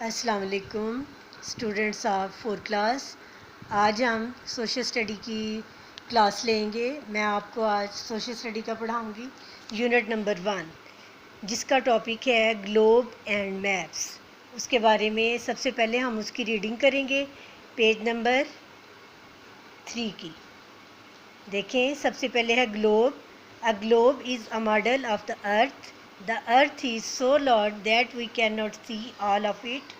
अस्सलाम वालेकुम students of 4 class. आज हम सोशल स्टडी की क्लास लेंगे। मैं आपको आज सोशल स्टडी का पढ़ाऊंगी यूनिट नंबर 1, जिसका टॉपिक है ग्लोब एंड मैप्स। उसके बारे में सबसे पहले हम उसकी रीडिंग करेंगे पेज नंबर 3 की। देखें, सबसे पहले है globe. A globe is a model of the earth. The earth is so large that we can not see all of it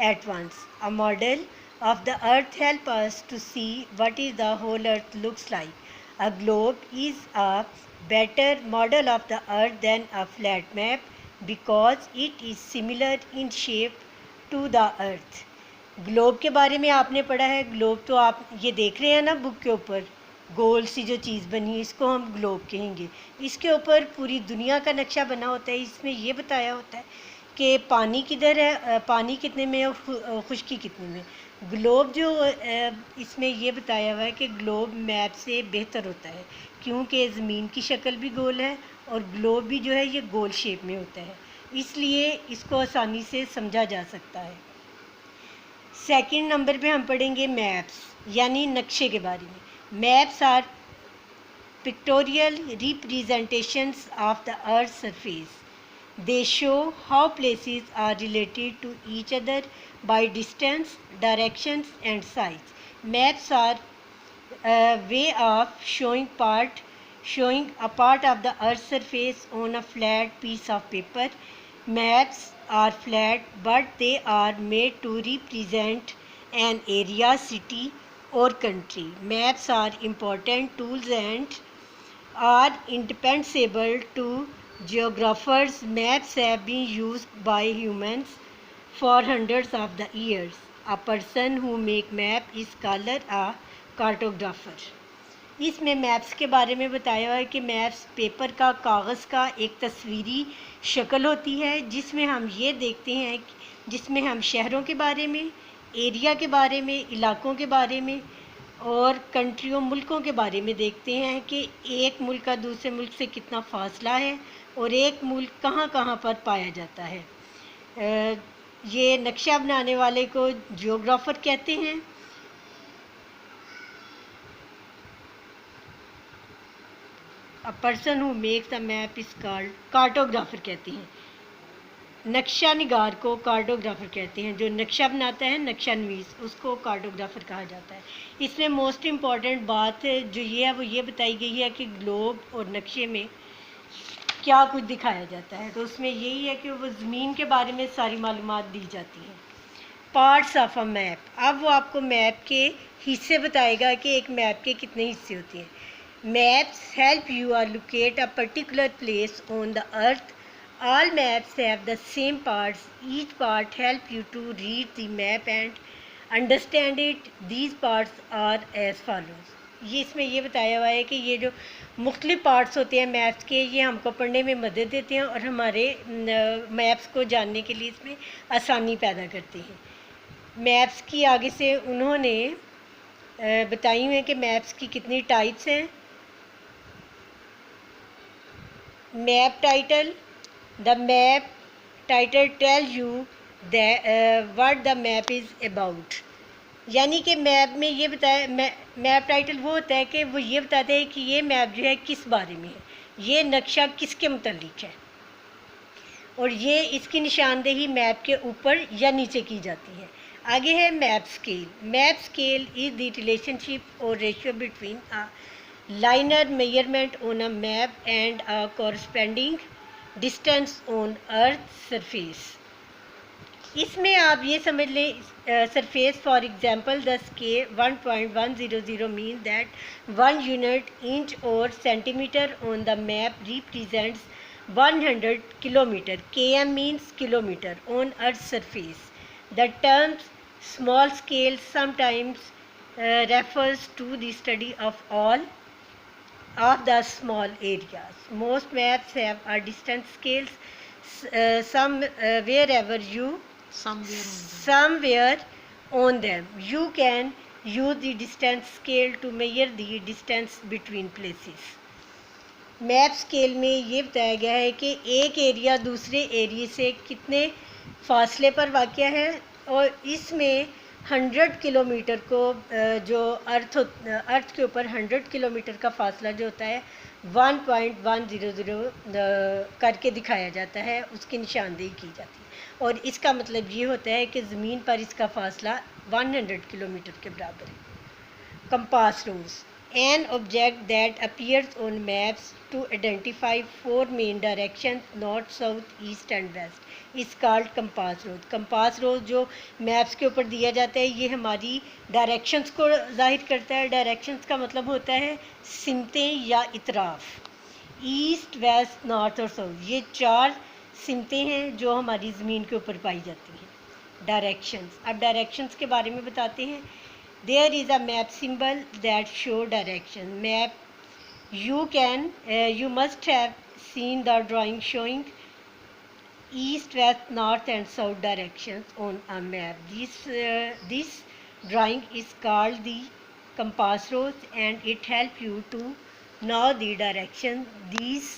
at once. A model of the earth helps us to see what is the whole earth looks like. A globe is a better model of the earth than a flat map because it is similar in shape to the earth. Globe के बारे में आपने पढ़ा है। Globe तो आप ये देख रहे हैं ना बुक के ऊपर, गोल सी जो चीज़ बनी है इसको हम ग्लोब कहेंगे। इसके ऊपर पूरी दुनिया का नक्शा बना होता है। इसमें ये बताया होता है कि पानी किधर है, पानी कितने में और खुश्की कितने में। ग्लोब जो इसमें ये बताया हुआ है कि ग्लोब मैप से बेहतर होता है क्योंकि ज़मीन की शक्ल भी गोल है और ग्लोब भी जो है ये गोल शेप में होता है, इसलिए इसको आसानी से समझा जा सकता है। सेकंड नंबर पे हम पढ़ेंगे मैप्स यानी नक्शे के बारे में। Maps are pictorial representations of the earth surface. They show how places are related to each other by distance, directions and size. Maps are a way of showing a part of the earth's surface on a flat piece of paper. Maps are flat but they are made to represent an area, city or country. Maps are important tools and are indispensable to geographers. Maps have been used by humans for hundreds of the years. A person who make map is called a cartographer. इसमें maps के बारे में बताया हुआ है कि maps paper का, कागज़ का एक तस्वीरी शक्ल होती है जिसमें हम ये देखते हैं, जिसमें हम शहरों के बारे में, एरिया के बारे में, इलाकों के बारे में और कंट्रियों, मुल्कों के बारे में देखते हैं कि एक मुल्क का दूसरे मुल्क से कितना फ़ासला है और एक मुल्क कहाँ कहाँ पर पाया जाता है। ये नक्शा बनाने वाले को जियोग्राफर कहते हैं। अ person who makes a map is called cartographer कहते हैं। नक्शा निगार को कार्टोग्राफर कहते हैं। जो नक्शा बनाता है, नक्शा नवीस, उसको कार्टोग्राफर कहा जाता है। इसमें मोस्ट इम्पॉर्टेंट बात जो ये है वो ये बताई गई है कि ग्लोब और नक्शे में क्या कुछ दिखाया जाता है। तो उसमें यही है कि वो ज़मीन के बारे में सारी मालूमात दी जाती हैं। पार्ट्स ऑफ अ मैप, अब वो आपको मैप के हिस्से बताएगा कि एक मैप के कितने हिस्से होते हैं। Maps help you are locate a particular place on the earth. All maps have the same parts. Each part help you to read the map and understand it. These parts are as follows. ये इसमें ये बताया हुआ है कि ये जो मुख्तलिफ पार्ट्स होते हैं मैप्स के, ये हमको पढ़ने में मदद देते हैं और हमारे मैप्स को जानने के लिए इसमें आसानी पैदा करते हैं। मैप्स की आगे से उन्होंने बताई हुई है कि मैप्स की कितनी टाइप्स हैं। Map title, the map title tell you what the map is about. यानी कि मैप में ये बताया, मैप टाइटल वो होता है कि वो ये बताता है कि ये मैप जो है किस बारे में है, ये नक्शा किसके मुतालिक है और ये इसकी निशानदेही मैप के ऊपर या नीचे की जाती है। आगे है map scale. Map scale is the relationship or ratio between a linear measurement on a map and a corresponding distance on earth surface. इसमें आप ये समझ लें, surface for example the scale 1.100 mean that 1 unit inch or centimetre on the map represents 100 kilometre. km means kilometre on earth surface. The term small scale sometimes refers to the study of all of the small areas. Most maps have a distance scales. Wherever you somewhere on them you can use the distance scale to measure the distance between places. Map scale में ये बताया गया है कि एक area दूसरे area से कितने फासले पर वाक़या है और इसमें 100 किलोमीटर को जो अर्थ के ऊपर 100 किलोमीटर का फासला जो होता है 1.100 करके दिखाया जाता है, उसकी निशानदेही की जाती है और इसका मतलब ये होता है कि ज़मीन पर इसका फासला 100 किलोमीटर के बराबर है। Compass rose, an object that appears on maps to identify 4 main directions north, south, east and west is called compass rose. Compass rose जो मैप्स के ऊपर दिया जाता है ये हमारी डायरेक्शंस को जाहिर करता है। डायरेक्शंस का मतलब होता है सिमतें या इतराफ़। ईस्ट, वेस्ट, नॉर्थ और साउथ, ये 4 सिमतें हैं जो हमारी ज़मीन के ऊपर पाई जाती हैं। डायरेक्शंस, अब डायरेक्शंस के बारे में बताते हैं। There is a map symbol that show direction. Map, you must have seen the drawing showing east, west, north and south directions on a map. This drawing is called the compass rose and it helps you to know the direction. These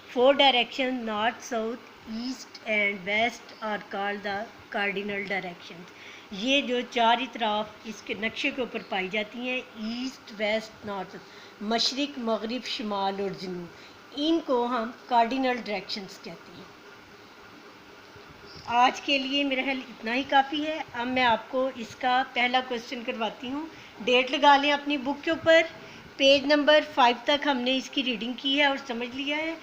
4 directions, north, south, east and west are called the cardinal directions. ये जो 4 इतराफ़ इसके नक्शे के ऊपर पाई जाती हैं, east, waste, north, मशरिक़, मगरिब, शुमाल और जनूब, इनको हम कार्डिनल डायरेक्शंस कहते हैं। आज के लिए मेरा ख्याल इतना ही काफ़ी है। अब मैं आपको इसका पहला क्वेश्चन करवाती हूँ। डेट लगा लें अपनी बुक के ऊपर। पेज नंबर 5 तक हमने इसकी रीडिंग की है और समझ लिया है।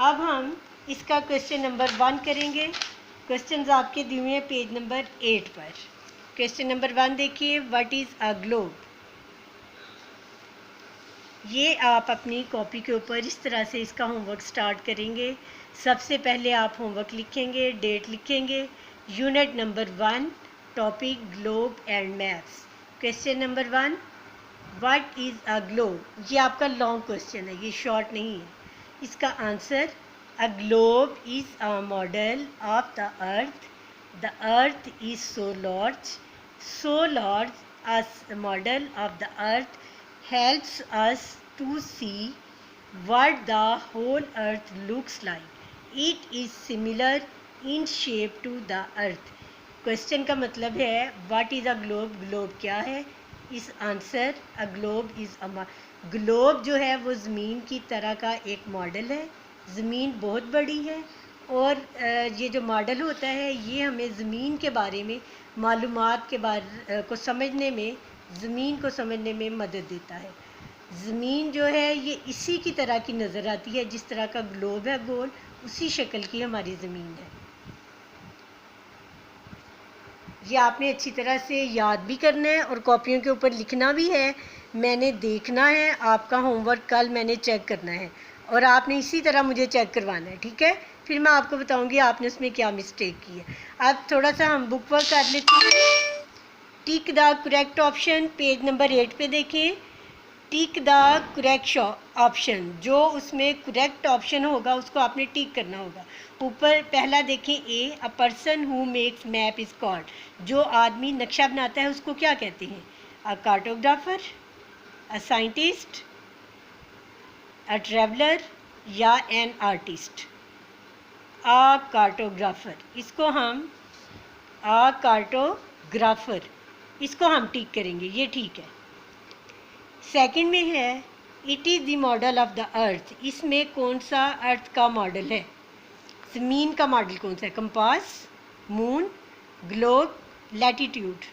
अब हम इसका क्वेश्चन नंबर 1 करेंगे। क्वेश्चंस आपके दिए हुए हैं पेज नंबर 8 पर। क्वेश्चन नंबर 1 देखिए, व्हाट इज़ अ ग्लोब। ये आप अपनी कॉपी के ऊपर इस तरह से इसका होमवर्क स्टार्ट करेंगे। सबसे पहले आप होमवर्क लिखेंगे, डेट लिखेंगे, unit number 1, topic globe and maps. Question number 1, what is a globe. ये आपका लॉन्ग क्वेश्चन है, ये शॉर्ट नहीं है। इसका answer, a globe is a model of the earth. The earth is so large as a model of the earth helps us to see what the whole earth looks like. It is similar in shape to the earth. Question का मतलब है what is a globe, globe क्या है। इस answer, a globe is a, globe जो है वो ज़मीन की तरह का एक मॉडल है। ज़मीन बहुत बड़ी है और ये जो मॉडल होता है ये हमें ज़मीन के बारे में मालूमात के बारे को समझने में, ज़मीन को समझने में मदद देता है। ज़मीन जो है ये इसी की तरह की नज़र आती है जिस तरह का ग्लोब है गोल, उसी शक्ल की हमारी ज़मीन है। ये आपने अच्छी तरह से याद भी करना है और कॉपियों के ऊपर लिखना भी है। मैंने देखना है, आपका होमवर्क कल मैंने चेक करना है और आपने इसी तरह मुझे चेक करवाना है, ठीक है। फिर मैं आपको बताऊंगी आपने उसमें क्या मिस्टेक की है। अब थोड़ा सा हम बुक वर्क कर लेते हैं। Tick the correct option, page number 8 पे देखें। टिक द करेक्ट ऑप्शन, जो उसमें करेक्ट ऑप्शन होगा उसको आपने टिक करना होगा। ऊपर पहला देखें, a, a person who makes map is called. जो आदमी नक्शा बनाता है उसको क्या कहते हैं। A cartographer, a scientist, a traveller या एन आर्टिस्ट। अ कार्टोग्राफर, इसको हम अ कार्टोग्राफर, इसको हम टिक करेंगे, ये ठीक है। सेकंड में है, it is the model of the अर्थ। इसमें कौन सा अर्थ का मॉडल है, ज़मीन का मॉडल कौन सा है। Compass, moon, globe, latitude.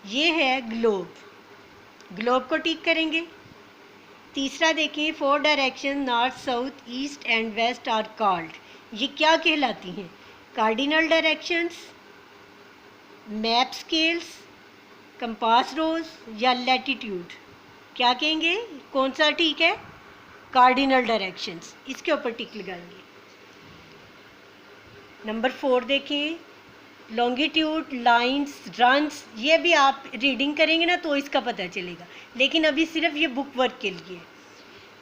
ये है ग्लोब, ग्लोब को टिक करेंगे। तीसरा देखिए, 4 direction north, south, east and west are called. ये क्या कहलाती हैं, cardinal directions, map scales, compass rose या लैटिट्यूड। क्या कहेंगे, कौन सा ठीक है, कार्डिनल डायरेक्शंस। इसके ऊपर टिक लगाएंगे। नंबर 4 देखें, लॉन्गिट्यूड, लाइंस, रन्स। ये भी आप रीडिंग करेंगे ना तो इसका पता चलेगा, लेकिन अभी सिर्फ ये बुक वर्क के लिए।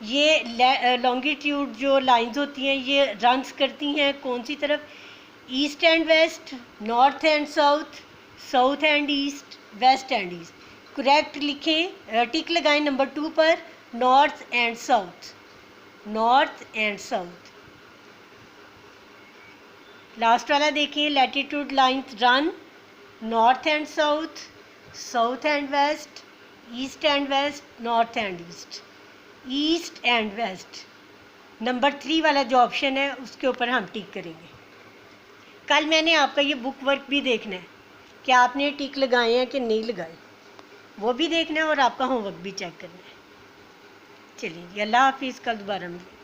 ये लॉन्गिट्यूड जो लाइंस होती हैं ये रन्स करती हैं कौन सी तरफ, east and west, north and south, south and east, west and east. Correct लिखें, टिक लगाएं नंबर 2 पर, north and south, north and south. Last वाला देखिए, latitude lines run north and south, south and west, east and west, north and east, east and west. Number 3 वाला जो option है उसके ऊपर हम टिक करेंगे। कल मैंने आपका ये बुक वर्क भी देखना है कि आपने टिक लगाए हैं कि नहीं लगाए, वो भी देखना है और आपका होमवर्क भी चेक करना है। चलिए, अल्लाह हाफिज़, कल दोबारा मिलेंगे।